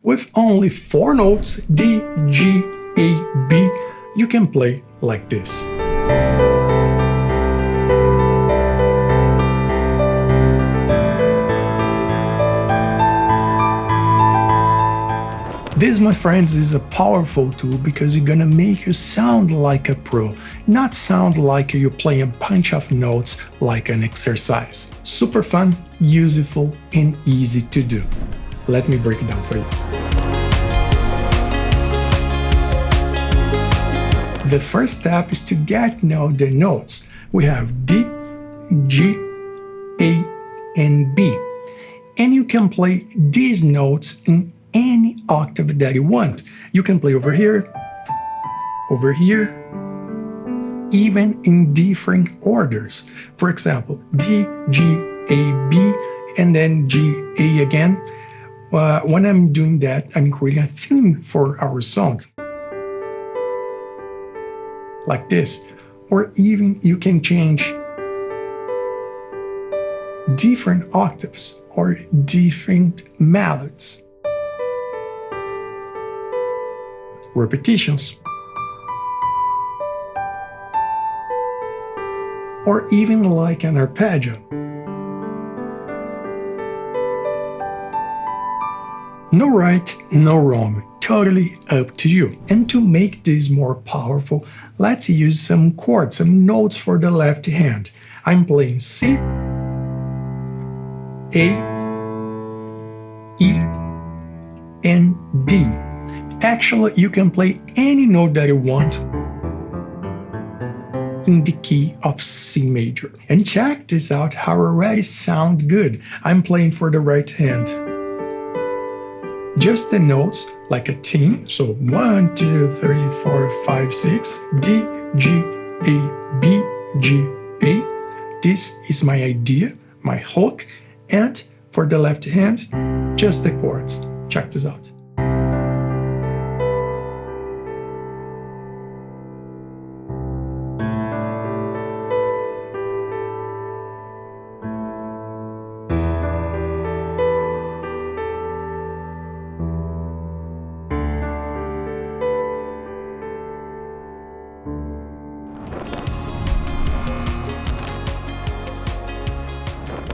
With only 4 notes, D, G, A, B, you can play like this. This, my friends, is a powerful tool because it's gonna make you sound like a pro, not sound like you play a bunch of notes like an exercise. Super fun, useful, and easy to do. Let me break it down for you. The first step is to get to know the notes. We have D, G, A, and B. And you can play these notes in any octave that you want. You can play over here, even in different orders. For example, D, G, A, B, and then G, A again. When I'm doing that, I'm creating a theme for our song. Like this. Or even you can change different octaves or different melodies. Repetitions, or even like an arpeggio. No right, no wrong, totally up to you. And to make this more powerful, let's use some chords, some notes for the left hand. I'm playing C, A, E, and D. Actually, you can play any note that you want in the key of C major. And check this out, how it already sounds good. I'm playing for the right hand. Just the notes like a theme. So 1, 2, 3, 4, 5, 6, D, G, A, B, G, A. This is my idea, my hook. And for the left hand, just the chords. Check this out.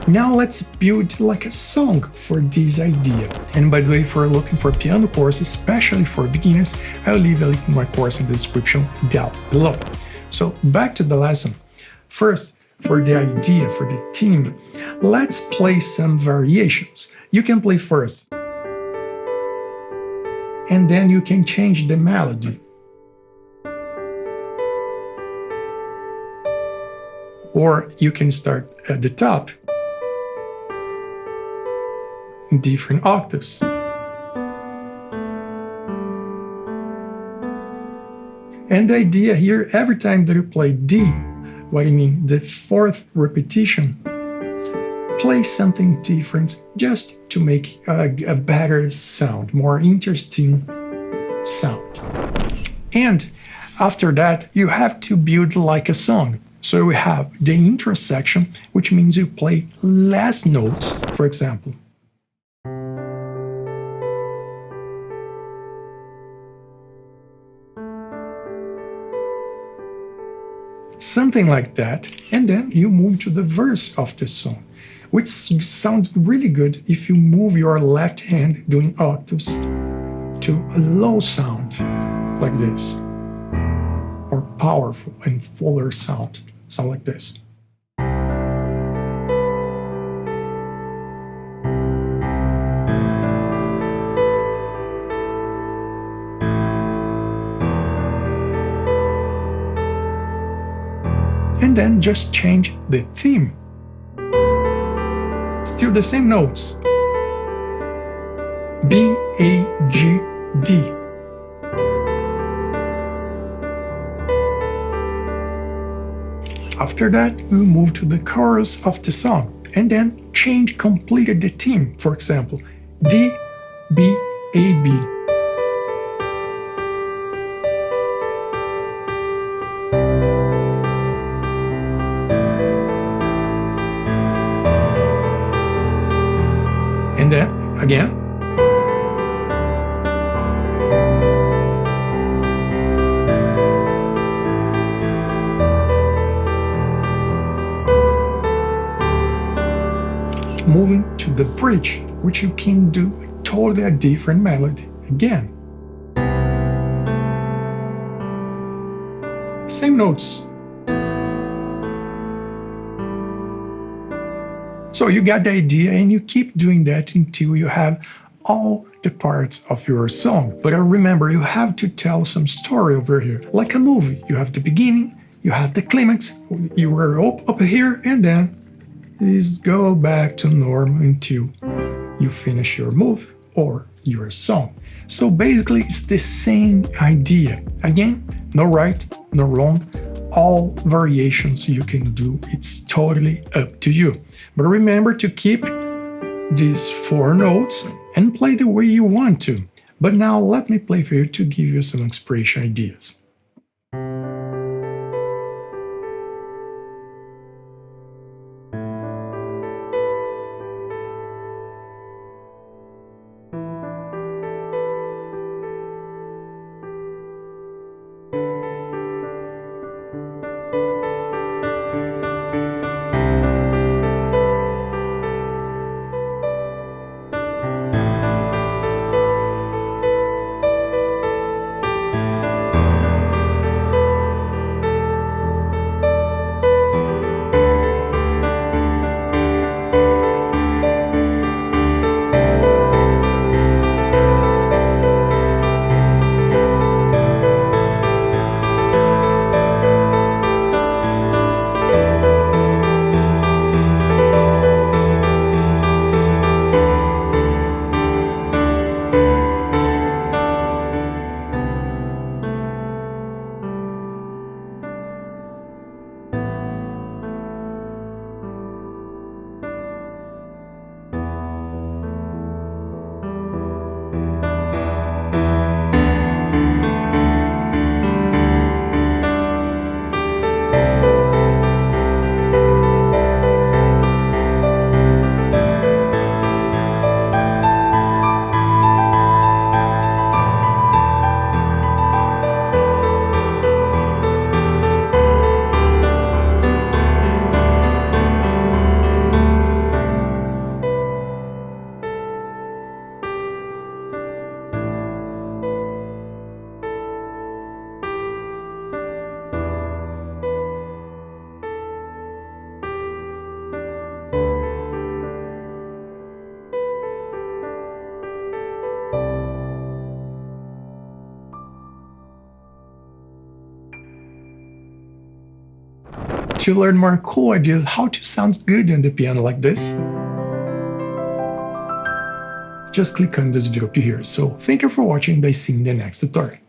Now let's build like a song for this idea. And by the way, if you're looking for a piano course, especially for beginners, I'll leave a link to my course in the description down below. So back to the lesson. First, for the idea, for the theme, let's play some variations. You can play first, and then you can change the melody. Or you can start at the top, different octaves. And the idea here, every time that you play D, what I mean, the 4th repetition, play something different just to make a better sound, more interesting sound. And after that, you have to build like a song. So we have the intro section, which means you play less notes, for example. Something like that, and then you move to the verse of the song, which sounds really good if you move your left hand doing octaves to a low sound like this, or powerful and fuller sound like this. And then just change the theme. Still the same notes. B, A, G, D. After that, we'll move to the chorus of the song and then change completely the theme. For example, D, B, A, B. And then, again. the bridge, which you can do totally a different melody again. Same notes. So you got the idea, and you keep doing that until you have all the parts of your song. But remember, you have to tell some story over here, like a movie. You have the beginning, you have the climax, you were up here, and then is go back to normal until you finish your move or your song. So basically, it's the same idea. Again, no right, no wrong. All variations you can do, it's totally up to you. But remember to keep these 4 notes and play the way you want to. But now let me play for you to give you some inspiration ideas. To learn more cool ideas how to sound good on the piano like this, just click on this video up here. So thank you for watching and I see you in the next tutorial.